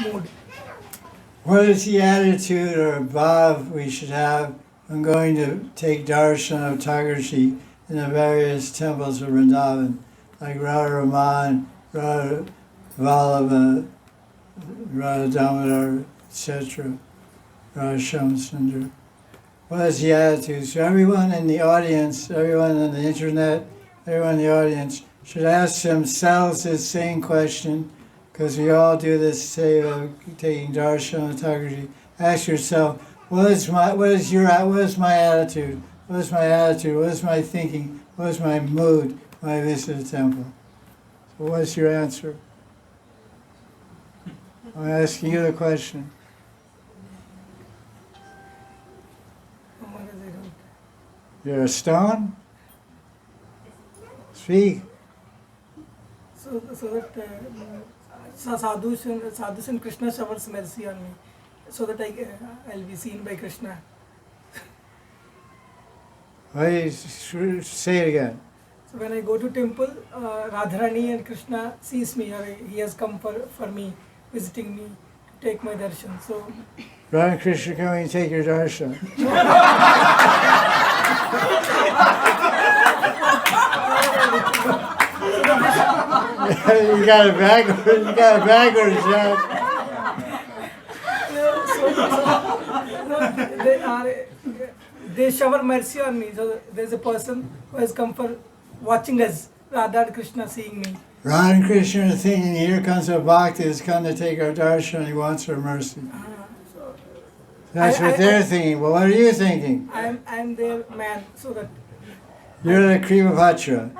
mood. What is the attitude or bhav we should have when going to take darshan of Thakurji in the various temples of Vrindavan, like Radha Raman, Radha Vallabha, Radha Damodar, etc., Radha Shamsundar? What is the attitude? So everyone in the audience, everyone on the internet, everyone in the audience should ask themselves this same question, because we all do this seva, taking darshan of Thakurji. Ask yourself, what is my attitude? What is my attitude? What is my thinking? What is my mood when I visit a temple? So what's your answer? I'm asking you the question. You're a stone? Speak. So that sadhus and Krishna showers mercy on me, so that I'll be seen by Krishna. Say it again. So when I go to temple, Radharani and Krishna sees me, or he has come for me, visiting me, to take my darshan. So Radha and Krishna coming and take your darshan. You got it backwards, Jack. They shower mercy on me. So there's a person who has come for watching us, Radha and Krishna seeing me. Radha and Krishna are thinking, here comes a bhakta who's come to take our darshan, he wants our mercy. That's what they're thinking. Well, what are you thinking? I'm their man, so that... You're the Kripapatra.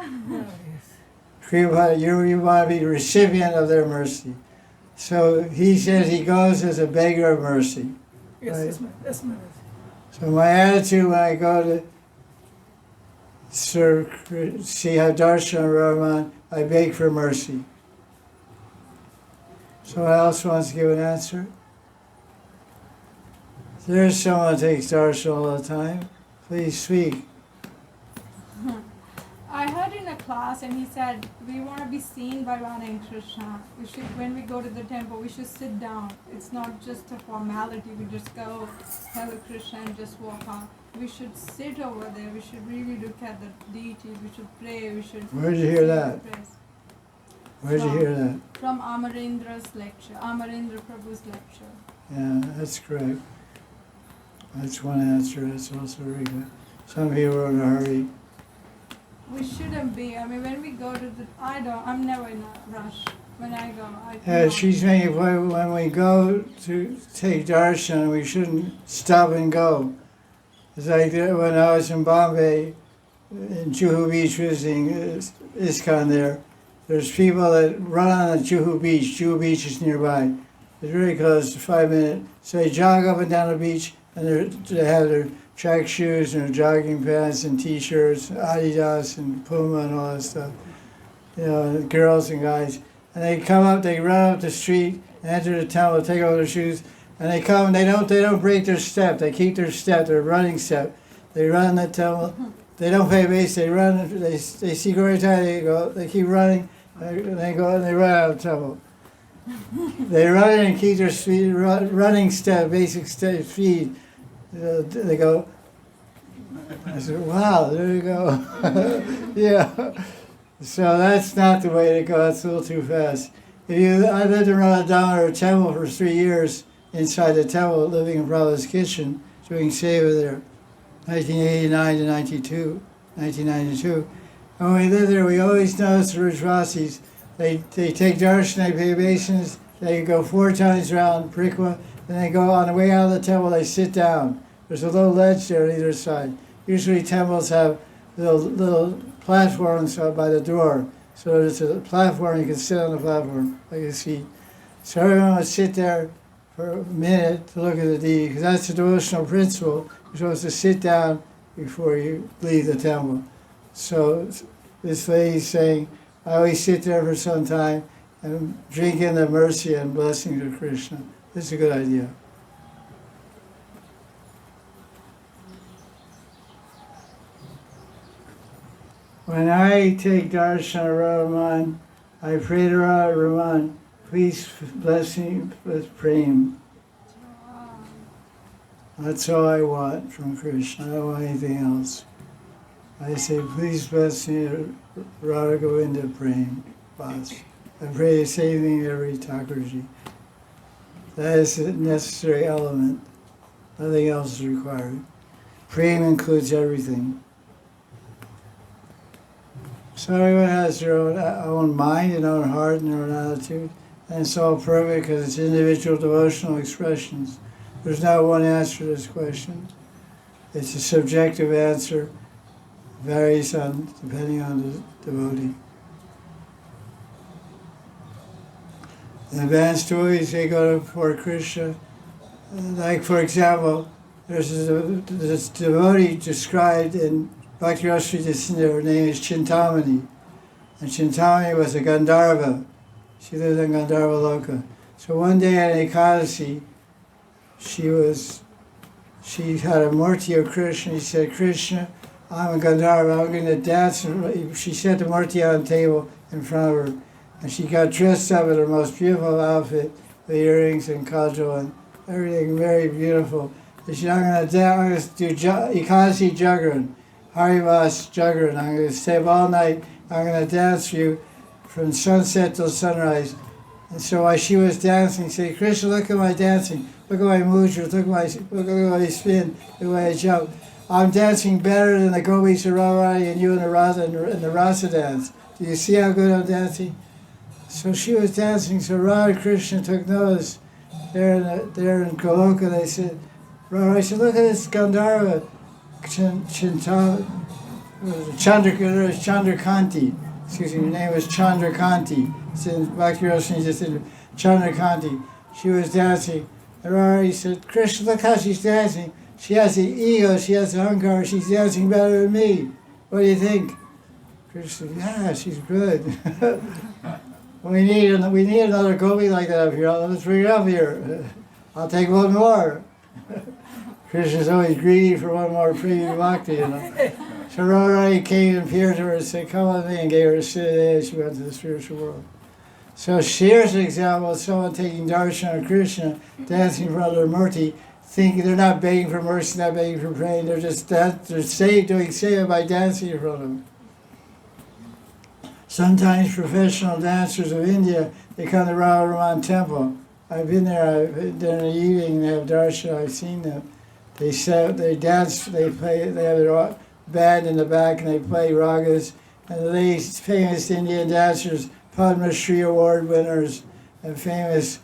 Kripapatra, you want to be the recipient of their mercy. So he says he goes as a beggar of mercy. Yes, right? yes, ma'am. So my attitude when I go to see how darshan Rahman, I beg for mercy. Someone else wants to give an answer? There's someone who takes darshan all the time. Please speak. I heard in a class, and he said we want to be seen by Radha and Krishna. We should, when we go to the temple, we should sit down. It's not just a formality. We just go, hello Krishna, and just walk on. We should sit over there. We should really look at the deity. We should pray. We should. Where'd you hear that? Where'd you hear that? From Amarendra's lecture, Amarendra Prabhu's lecture. Yeah, that's correct. That's one answer. That's also very good. Some people are in a hurry. We shouldn't be. I mean, when we go to the, I'm never in a rush. When I go, Yeah, she's making when we go to take darshan, we shouldn't stop and go. It's like when I was in Bombay, in Juhu Beach visiting ISKCON there, there's people that run on the Juhu Beach. Juhu Beach is nearby. It's really close, 5 minutes. So they jog up and down the beach, and they have their track shoes and their jogging pants and T-shirts, Adidas and Puma and all that stuff. You know, girls and guys. And they come up, they run up the street, and enter the temple, take off their shoes, and they come. They don't break their step. They keep their step, their running step. They run the temple. They don't pay base. They run. They see great time. They go. They keep running. They go and they run out of the temple. They run and keep their speed, running step, basic step, speed. They go. I said, wow, there you go. Yeah. So that's not the way to go. That's a little too fast. I lived in Madan temple for 3 years inside the temple, living in Prabhupada's kitchen, doing seva there, 1989 to 1992. And when we lived there, we always noticed the Rajvasis. They take darshan, they pay obeisance, they go 4 times around Prikwa, then they go on the way out of the temple, they sit down. There's a little ledge there on either side. Usually temples have little platforms by the door. So there's a platform, you can sit on the platform, like a seat. So everyone would sit there for a minute to look at the deity, because that's the devotional principle. You're supposed to sit down before you leave the temple. So this lady's saying, I always sit there for some time and drink in the mercy and blessings of Krishna. This is a good idea. When I take darshan of Raman, I pray to Raman, please bless me with prem. That's all I want from Krishna. I don't want anything else. I say, please bless me, Radha Govinda Prem. Bas. I pray the same thing to every Thakurji. That is a necessary element. Nothing else is required. Prem includes everything. So everyone has their own mind and own heart and their own attitude. And it's all perfect because it's individual devotional expressions. There's not one answer to this question. It's a subjective answer. Varies depending on the devotee. The advanced devotees, they go for Krishna. Like, for example, there's this devotee described in Bhakti Rasa Descendant. Her name is Chintamani. And Chintamani was a Gandharva. She lived in Gandharva Loka. So one day at Ekadasi, she had a murti of Krishna. He said, Krishna, I'm a Gandharva, I'm going to dance. And she set the murti on the table in front of her. And she got dressed up in her most beautiful outfit, with earrings and kajal and everything very beautiful. And she said, I'm going to do Ekadasi Jagran, Harivas Jagran. I'm going to stay up all night. I'm going to dance for you from sunset till sunrise. And so while she was dancing, she said, Krishna, look at my dancing. Look at my mudras. Look at my spin. Look at my jump. I'm dancing better than the Gopis of Radharani and you and the Rasa dance. Do you see how good I'm dancing? So she was dancing, so Radha Krishna took notice. There in Goloka, they said, Radha, I said, look at this Gandharva, Chandrakanti. Excuse me, her name was Chandrakanti. It's in Bhakti Rasa, just in Chandrakanti. She was dancing. And Radha said, Krishna, look how she's dancing. She has the ego, she has the ahankara, she's dancing better than me. What do you think? Krishna said, yeah, she's good. We need another gopi like that up here. Let's bring it up here. I'll take one more. Krishna's always greedy for one more premium bhakti, you know. So Radharani came and appeared to her and said, come with me, and gave her a siddhi, and she went to the spiritual world. So here's an example of someone taking darshan of Krishna, dancing in front of their murti, thinking they're not begging for mercy, not begging for praying, they're just doing seva by dancing in front of them. Sometimes professional dancers of India, they come to Radha Raman temple. I've been there in the evening, they have darshan, I've seen them. They dance, they play, they have their band in the back and they play ragas. And these famous Indian dancers, Padma Shri Award winners, and famous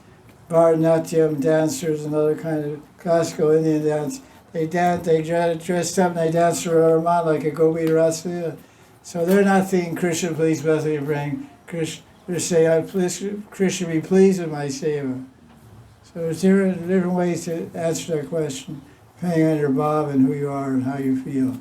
Bharatanatyam dancers and other kind of classical Indian dance, they dressed up and they dance to Radha Raman like a Gopi Rasa. So they're not thinking, Krishna, please bless me and bring Krishna. They're saying, Krishna, be pleased with my seva. So there's different ways to answer that question, depending on your bhav and who you are and how you feel.